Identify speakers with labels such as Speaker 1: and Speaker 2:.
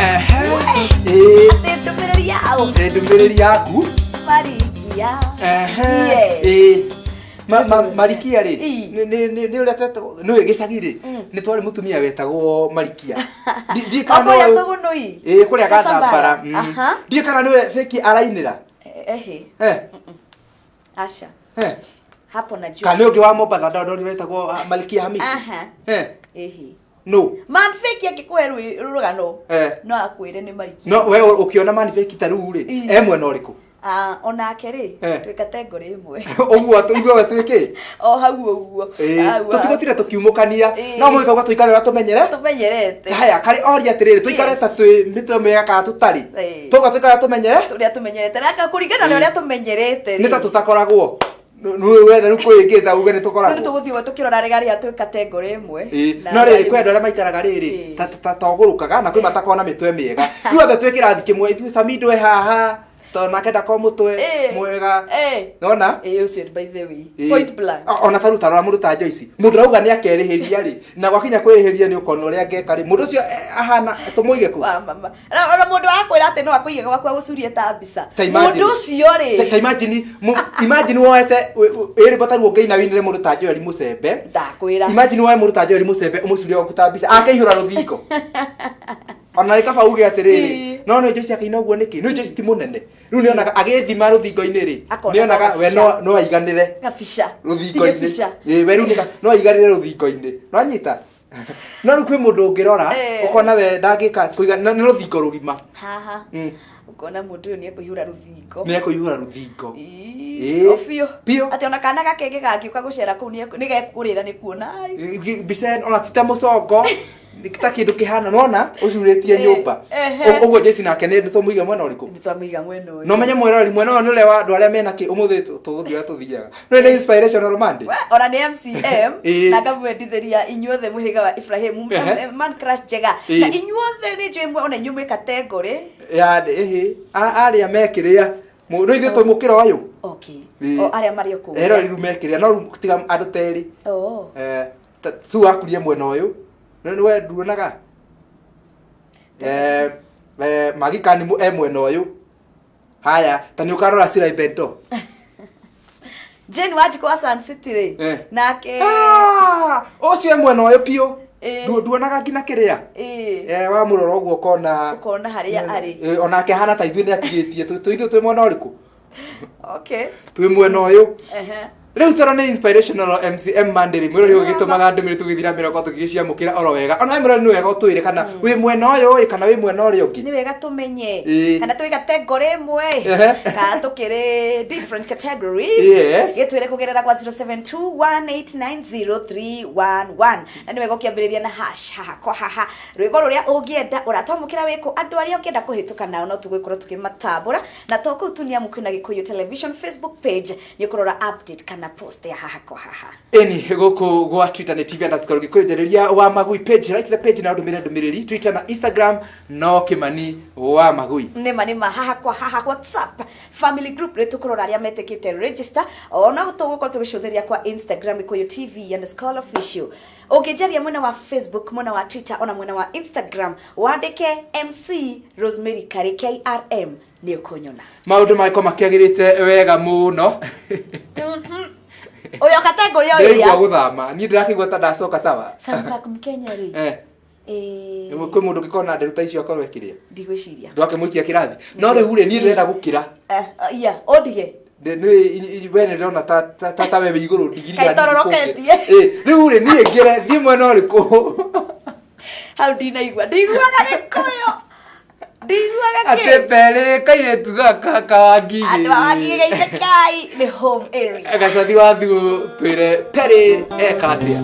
Speaker 1: Ate ndumiriri yao.
Speaker 2: Ndumiriri yaku.
Speaker 1: Marikia.
Speaker 2: Marikia ri ni uri ateto no gicagi ri ni twari mutumia wetagwo Marikia ndi kana kuria gathambara ndi kana niwe feki arainira
Speaker 1: Asha hapo najua
Speaker 2: kana ungi wa Mombasa ndo ni wetagwo Marikia Hamisi no
Speaker 1: man fake akikweru rugano no akwire ni Marikia
Speaker 2: no we ukiona man fake taru ri mwena uriku
Speaker 1: onake ri twi category imwe
Speaker 2: oguo tuigwe twike
Speaker 1: hau oguo
Speaker 2: tutigotire tukiumukania no mwitho gwa tuikare
Speaker 1: tumenyerete
Speaker 2: haya kari oria atiriri tuikare ta twi mitwe mega ka tutari tuga tuikare
Speaker 1: tumenyerete raka kuringana na uria tumenyerete
Speaker 2: ni ta tutakoragwo Nuwe wenda rukuingiza uge ni tukoragwo.
Speaker 1: Ni tuguthio tukirora regari atu category imwe.
Speaker 2: No riri kwenda ria maikaraga riri ta togurukaga na kwi matakona mitwe miega. Riu othe twikira thikimwe ithu samindwe haha to nakenda ko mutwe mwega. Nona?
Speaker 1: Ucio by the way. Point blank.
Speaker 2: Ona taruta rora muruta Joyce. Mundu rauga ni akerihiria ri na gwakinya kwirihiria ni ukona uria ngeka ri. Mundu ucio ahana tumuige ku.
Speaker 1: Mama. Ona mundu akwira ati no akuige gwakwa gucurie ta mbica. Mundu ucio ri.
Speaker 2: Imagine woete eri bataru ngeina winire mundu ta Joyce Musembe.
Speaker 1: Ndakwira.
Speaker 2: Imagine woe mundu ta Joyce Musembe umucurie gukuta mbica. Akaihura ruthingo. Ona ikaba uge atiriri no Joyce akaina uguo niki no Joyce ti munene riu ni onaga agithima ruthingo-ini ri ni onaga we no aiganire
Speaker 1: gabisha
Speaker 2: ruthingo-ini we riu no aiganire ruthingo-ini no anyita no rukwi mundu ungirora ukona we ndangika kuigana ni ruthingo rugima
Speaker 1: haha ukona mundu ni ekuihura ruthingo
Speaker 2: Pio
Speaker 1: ati ona kana gakenge gakiuka gucera kuu ni gekurira ni kuona
Speaker 2: bisen ona tita mucongo nikita kindu kihana nona ucuritie nyumba uguo Joyce nake ni tumuiga mwena uriku
Speaker 1: tumuiga mwena uyu
Speaker 2: no menye mwerori mwena uyu nule wa andu aria mena ki umuthi tuguthia tuthiaga no ni inspirational Monday
Speaker 1: ona ni MCM na ngabwenditheria inyuothe muhiga wa Ibrahim man crush jega na inyuothe ni jemwe ona inyumwe category
Speaker 2: ya aria mekiria mundu ithu tumukira wayo
Speaker 1: aria mario ku
Speaker 2: ero riu mekiria no tiga andu teri su akurie mwena uyu we nduonaga magikani mwena uyu haya tani ukarora sira ibento
Speaker 1: Jane wajiko wa Sun City ri nake
Speaker 2: ucio mwena uyu pio nduonaga ngina kiria wa muroro uguo ukona
Speaker 1: haria ari
Speaker 2: onake hana ta ithuĩ ni atigitie tuithu twi mwena uriku twi mwena uyu riu tara ni inspirational MCM Monday mwiro rio gitumaga ndumire tugithira miroko tugiciamukira oro wega ona mwiro ni wega utwire kana wi mwena uyu kana wi mwena urio ungi
Speaker 1: ni wega tumenye kana twi category imwe ka tukire different categories gitwire kugerera kwa 0721890311 na ni wega ukiambiriria na hash haha rwimbo ruria ungienda uratomukira wiko andu aria ungienda kuhituka nao no tugwikora tukimatabura na toku tunia mukina Gikuyu television Facebook page ni kurora update kana post ya haha kwa haha
Speaker 2: eni guku gwa Twitter ni TV_Gikuyu Wamagui page like the page na ndumiriri Twitter na Instagram no Kimani Wamagui
Speaker 1: ni manima haha kwa haha WhatsApp family group retu kurora aria metekite register ona gutuguko tugicutheria kwa Instagram Gikuyu TV_official ukijaria mwena wa Facebook mwena wa Twitter ona mwena wa Instagram wandike MC Rosemary Karey KRM ni ukunyona
Speaker 2: maundu maiko makiagirite wega muno
Speaker 1: Oyo category oyo ya.
Speaker 2: Ndio guthama. Ni ndirakigwa ta ndacoka sawa.
Speaker 1: Santa kumkenya ri.
Speaker 2: Kwi mundu gikona nderuta icio akorwo ekiria.
Speaker 1: Ndigwiciria.
Speaker 2: Ndwake muikia kirathi. No riu ri ni ndirenda gukira.
Speaker 1: Odige.
Speaker 2: Ni wene ndona ta wewe iguru ndigiri.
Speaker 1: Kaitororoketie.
Speaker 2: Riu ri ni ngire thie mwena uriku.
Speaker 1: How dinaigwa. Ndiguaga Gikuyu.
Speaker 2: Ate pele kaire tuga kawangige.
Speaker 1: Andu wangige itekai the home area.
Speaker 2: Gacathi wathu twire pere ekatia.